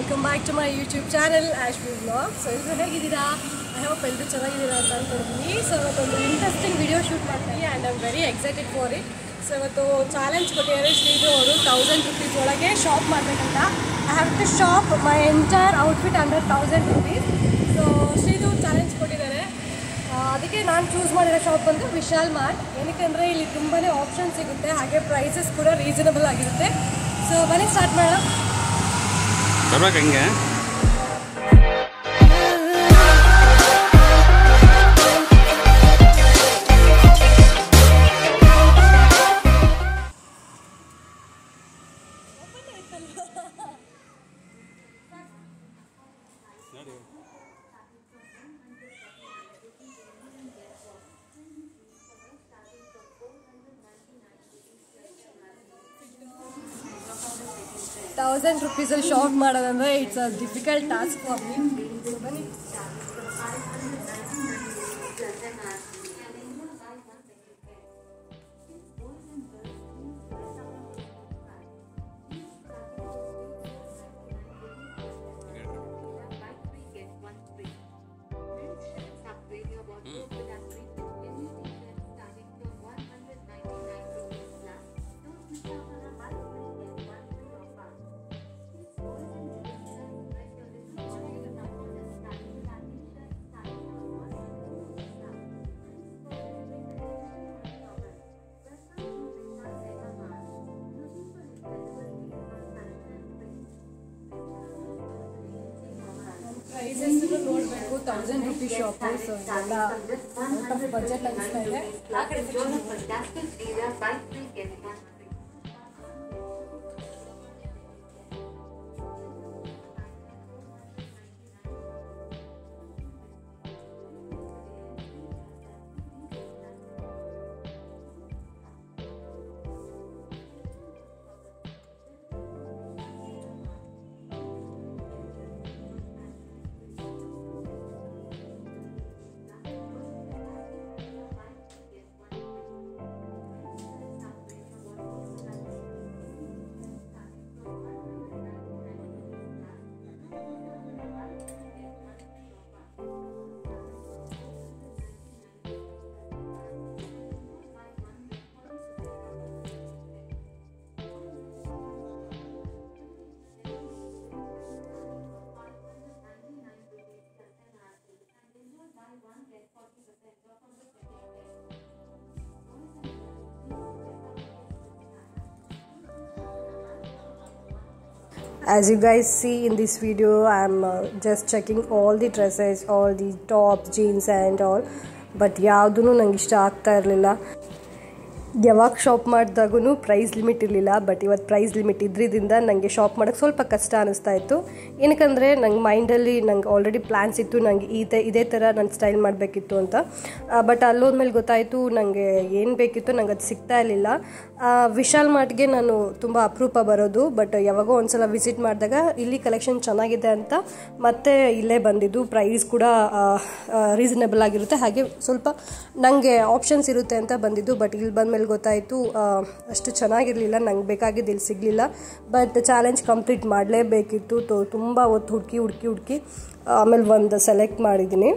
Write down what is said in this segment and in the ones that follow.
Welcome back to my YouTube channel Ashwi vlog. So ಎಲ್ಲರೂ ಹೇಗಿದ್ದೀರಾ? I hope ಎಲ್ಲರೂ ಚೆನ್ನಾಗಿದ್ದೀರಾ ಅಂತ ಅಂದ್ಕೊಂಡಿದ್ದೀನಿ. ಸೊ ಇವತ್ತೊಂದು ಇಂಟ್ರೆಸ್ಟಿಂಗ್ ವಿಡಿಯೋ ಶೂಟ್ ಮಾಡ್ತೀನಿ and I am very excited for it. So ಇವತ್ತು ಚಾಲೆಂಜ್ ಕೊಟ್ಟಿದ್ದಾರೆ ಶ್ರೀದು ಅವರು 1000 rupees ಒಳಗೆ ಶಾಪ್ ಮಾಡಬೇಕಂತ. I have to shop my entire outfit under 1000 rupees. So Shridu challenge ಕೊಟ್ಟಿದ್ದಾರೆ. ಅದಕ್ಕೆ ನಾನು ಚೂಸ್ ಮಾಡಿರೋ ಶಾಪ್ ಬಂದು ವಿಶಾಲ್ ಮಾರ್ಟ್. ಏನಕ್ಕೆ ಇಲ್ಲಿ ತುಂಬಾ ಆಪ್ಷನ್ ಸಿಗುತ್ತೆ, ಹಾಗೆ ಪ್ರೈಸಸ್ ಕೂಡ ರೀಸನಬಲ್ ಆಗಿರುತ್ತೆ. ಸೊ ಬನ್ನಿ ಸ್ಟಾರ್ಟ್ ಮಾಡೋಣ. ಹಂಗೆ 1000 rupees ಅಲ್ಲಿ ಶಾಪ್ ಮಾಡೋದಂದ್ರೆ it's a difficult task for me. ಬನ್ನಿ. ಪ್ರೈಸಸ್ ನೋಡಬೇಕು. 1000 rupees ಶಾಪು. ಸೊ ಇದೆಲ್ಲ ಔಟ್ ಆಫ್ ಬಜೆಟ್ ಅನಿಸ್ತಾ ಇದೆ. As you guys see in this video, I'm just checking all the dresses, all the tops, jeans and all. But ಯಾವುದೂ ನಂಗೆ ಇಷ್ಟ ಆಗ್ತಾ ಇರಲಿಲ್ಲ. ಯಾವಾಗ ಶಾಪ್ ಮಾಡಿದಾಗೂ ಪ್ರೈಸ್ ಲಿಮಿಟ್ ಇರಲಿಲ್ಲ. ಬಟ್ ಇವತ್ತು ಪ್ರೈಸ್ ಲಿಮಿಟ್ ಇದ್ರಿಂದ ನನಗೆ ಶಾಪ್ ಮಾಡೋಕ್ಕೆ ಸ್ವಲ್ಪ ಕಷ್ಟ ಅನ್ನಿಸ್ತಾ ಇತ್ತು. ಏನಕ್ಕಂದರೆ ನಂಗೆ ಮೈಂಡಲ್ಲಿ ನಂಗೆ ಆಲ್ರೆಡಿ ಪ್ಲ್ಯಾನ್ಸ್ ಇತ್ತು, ನನಗೆ ಇದೇ ಥರ ನಾನು ಸ್ಟೈಲ್ ಮಾಡಬೇಕಿತ್ತು ಅಂತ. ಬಟ್ ಅಲ್ಲೋದ್ಮೇಲೆ ಗೊತ್ತಾಯಿತು ನನಗೆ ಏನು ಬೇಕಿತ್ತು ನಂಗೆ ಅದು ಸಿಗ್ತಾ ಇರಲಿಲ್ಲ. ವಿಶಾಲ್ ಮಾರ್ಟ್ಗೆ ನಾನು ತುಂಬ ಅಪರೂಪ ಬರೋದು. ಬಟ್ ಯಾವಾಗೋ ಒಂದು ಸಲ ವಿಸಿಟ್ ಮಾಡಿದಾಗ ಇಲ್ಲಿ ಕಲೆಕ್ಷನ್ ಚೆನ್ನಾಗಿದೆ ಅಂತ ಮತ್ತೆ ಇಲ್ಲೇ ಬಂದಿದ್ದು. ಪ್ರೈಸ್ ಕೂಡ ರೀಸನಬಲ್ ಆಗಿರುತ್ತೆ, ಹಾಗೆ ಸ್ವಲ್ಪ ನನಗೆ ಆಪ್ಷನ್ಸ್ ಇರುತ್ತೆ ಅಂತ ಬಂದಿದ್ದು. ಬಟ್ ಇಲ್ಲಿ ಬಂದಮೇಲೆ ಗೊತ್ತಾಯಿತು ಅಷ್ಟು ಚೆನ್ನಾಗಿರಲಿಲ್ಲ, ನಂಗೆ ಬೇಕಾಗಿದ್ದು ಇಲ್ಲಿ ಸಿಗಲಿಲ್ಲ. ಬಟ್ ಚಾಲೆಂಜ್ ಕಂಪ್ಲೀಟ್ ಮಾಡಲೇಬೇಕಿತ್ತು. ತುಂಬ ಹೊತ್ತು ಹುಡುಕಿ ಆಮೇಲೆ ಒಂದು ಸೆಲೆಕ್ಟ್ ಮಾಡಿದ್ದೀನಿ.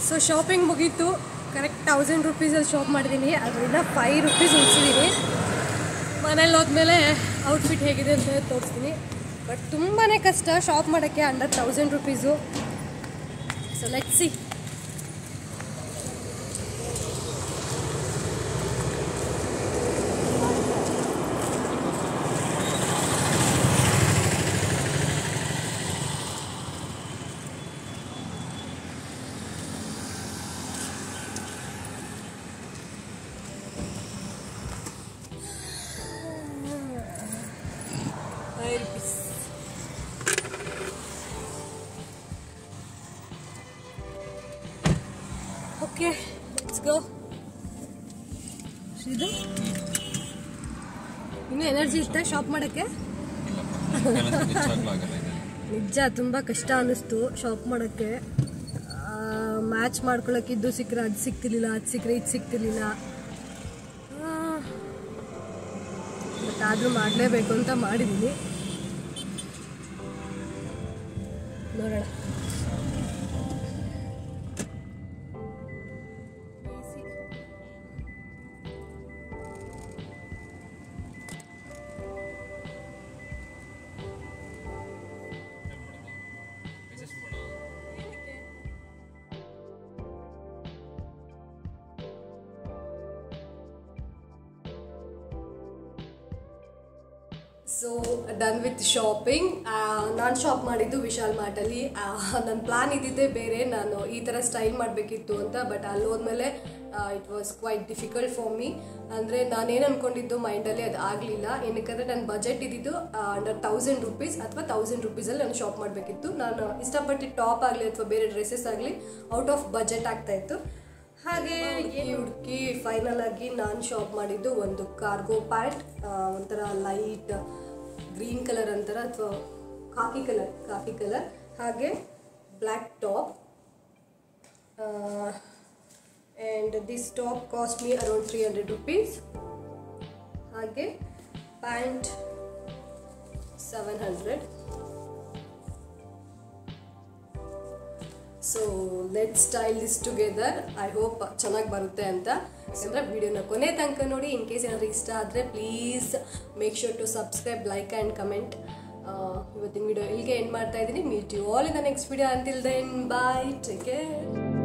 ಸೊ ಶಾಪಿಂಗ್ ಮುಗೀತು. ಕರೆಕ್ಟ್ 1000 ರೂಪೀಸಲ್ಲಿ ಶಾಪ್ ಮಾಡಿದ್ದೀನಿ. ಅದರಿಂದ 5 ರೂಪೀಸ್ ಉಳಿಸಿದ್ದೀನಿ. ಮನೇಲಿ ಹೋದ್ಮೇಲೆ ಔಟ್ಫಿಟ್ ಹೇಗಿದೆ ಅಂತ ತೋರಿಸ್ತೀನಿ. ಬಟ್ ತುಂಬಾ ಕಷ್ಟ ಶಾಪ್ ಮಾಡೋಕ್ಕೆ under 1000 rupees. So let's see. Okay let's go. ಇದು ಇನ್ನೂ ಎನರ್ಜಿ ಇತ್ತ ಶಾಪ್ ಮಾಡೋಕ್ಕೆ? ನಿಜ ತುಂಬ ಕಷ್ಟ ಅನ್ನಿಸ್ತು ಶಾಪ್ ಮಾಡೋಕ್ಕೆ. ಮ್ಯಾಚ್ ಮಾಡ್ಕೊಳಕ್ಕೆ ಇದು ಸಿಕ್ಕರೆ ಅದು ಸಿಗ್ತಿರ್ಲಿಲ್ಲ, ಅದು ಸಿಕ್ಕರೆ ಇದು ಸಿಗ್ತಿರ್ಲಿಲ್ಲ. ಬಟ್ ಆದರೂ ಮಾಡಲೇಬೇಕು ಅಂತ ಮಾಡಿದ್ದೀನಿ. ನೋಡೋಣ. So done with shopping. ನಾನು ಶಾಪ್ ಮಾಡಿದ್ದು ವಿಶಾಲ್ ಮಾರ್ಟಲ್ಲಿ. ನನ್ನ ಪ್ಲಾನ್ ಇದ್ದಿದ್ದೇ ಬೇರೆ, ನಾನು ಈ ಥರ ಸ್ಟೈಲ್ ಮಾಡಬೇಕಿತ್ತು ಅಂತ. ಬಟ್ ಅಲ್ಲಿ ಹೋದ್ಮೇಲೆ it was quite difficult for me. ಅಂದರೆ ನಾನೇನು ಅಂದ್ಕೊಂಡಿದ್ದು ಮೈಂಡಲ್ಲಿ ಅದು ಆಗಲಿಲ್ಲ. ಏನಕ್ಕಂದರೆ ನನ್ನ ಬಜೆಟ್ ಇದ್ದಿದ್ದು ಅಂಡರ್ 1000 ರೂಪೀಸ್ ಅಥವಾ 1000 ರೂಪೀಸಲ್ಲಿ ನಾನು ಶಾಪ್ ಮಾಡಬೇಕಿತ್ತು. ನಾನು ಇಷ್ಟಪಟ್ಟು ಟಾಪ್ ಆಗಲಿ ಅಥವಾ ಬೇರೆ ಡ್ರೆಸ್ಸಸ್ ಆಗಲಿ ಔಟ್ ಆಫ್ ಬಜೆಟ್ ಆಗ್ತಾಯಿತ್ತು. ಹಾಗೆ ಈ ಹುಡುಕಿ ಫೈನಲ್ ಆಗಿ ನಾನು ಶಾಪ್ ಮಾಡಿದ್ದು ಒಂದು ಕಾರ್ಗೋ ಪ್ಯಾಂಟ್, ಒಂಥರ ಲೈಟ್ ಗ್ರೀನ್ ಕಲರ್ ಅಂತಾರ ಅಥವಾ ಕಾಫಿ ಕಲರ್, ಹಾಗೆ black top. And this top cost me around 300 rupees. ಹಾಗೆ pant 700. So let's style this together. I hope ಚೆನ್ನಾಗಿ ಬರುತ್ತೆ ಅಂತ. ಯಾಕಂದರೆ ವಿಡಿಯೋನ ಕೊನೆ ತನಕ ನೋಡಿ. ಇನ್ ಕೇಸ್ ಏನಾದರೂ ಇಷ್ಟ ಆದರೆ please make sure to subscribe, like and comment. ಇವತ್ತಿನ ವಿಡಿಯೋ ಇಲ್ಲಿಗೆ ಎಂಡ್ ಮಾಡ್ತಾ ಇದ್ದೀನಿ. Meet you all in the next video. Until then bye, take care.